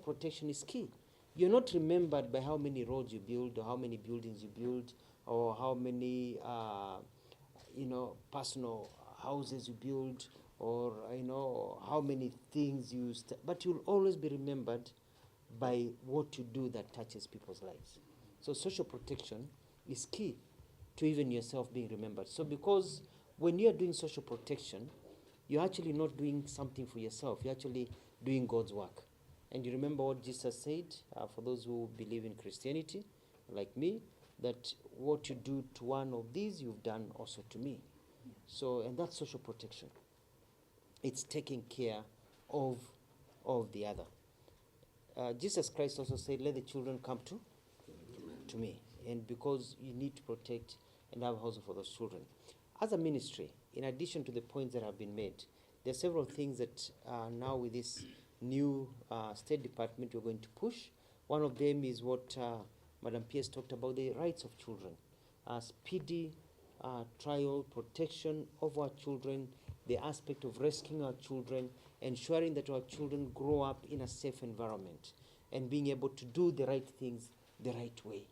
protection is key. You're not remembered by how many roads you build, or how many buildings you build, or how many personal houses you build, or how many things you but you'll always be remembered by what you do that touches people's lives. So social protection is key to even yourself being remembered. So because when you're doing social protection, you're actually not doing something for yourself, you're actually doing God's work. And you remember what Jesus said, for those who believe in Christianity, like me, that what you do to one of these, you've done also to me. So, and that's social protection. It's taking care of the other. Jesus Christ also said, let the children come to me. And because you need to protect and have a house for those children. As a ministry, in addition to the points that have been made, there are several things that now with this new State Department we're going to push. One of them is what Madam Pierce talked about, the rights of children. Speedy trial, protection of our children, the aspect of rescuing our children, ensuring that our children grow up in a safe environment, and being able to do the right things the right way.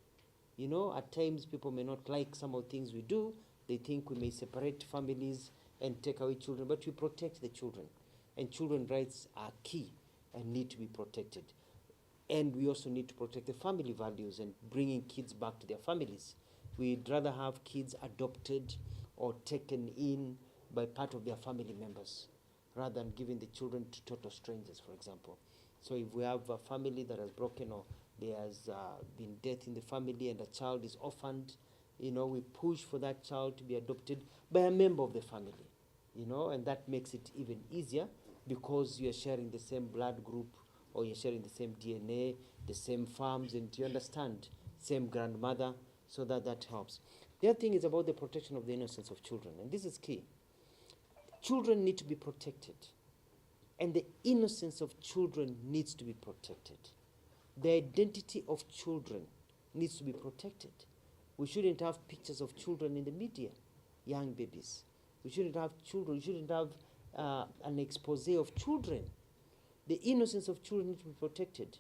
You know, at times people may not like some of the things we do. They think we may separate families and take away children, but we protect the children. And children's rights are key and need to be protected. And we also need to protect the family values and bringing kids back to their families. We'd rather have kids adopted or taken in by part of their family members rather than giving the children to total strangers, for example. So if we have a family that has broken, or there has been death in the family and a child is orphaned, we push for that child to be adopted by a member of the family, and that makes it even easier because you're sharing the same blood group, or you're sharing the same DNA, the same farms, and you understand, same grandmother, so that helps. The other thing is about the protection of the innocence of children, and this is key. Children need to be protected, and the innocence of children needs to be protected. The identity of children needs to be protected. We shouldn't have pictures of children in the media, young babies. We shouldn't have children. We shouldn't have an expose of children. The innocence of children needs to be protected.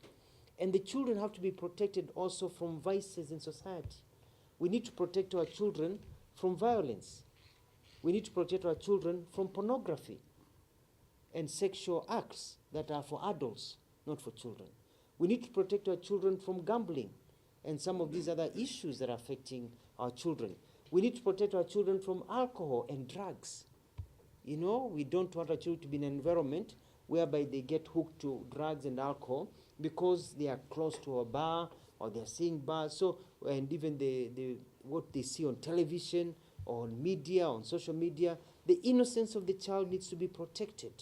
And the children have to be protected also from vices in society. We need to protect our children from violence. We need to protect our children from pornography and sexual acts that are for adults, not for children. We need to protect our children from gambling and some of these other issues that are affecting our children. We need to protect our children from alcohol and drugs. We don't want our children to be in an environment whereby they get hooked to drugs and alcohol because they are close to a bar or they're seeing bars. So, and even what they see on television, on media, on social media, the innocence of the child needs to be protected.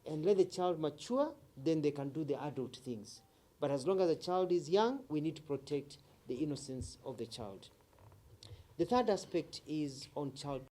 And let the child mature, then they can do the adult things. But as long as the child is young, we need to protect the innocence of the child. The third aspect is on child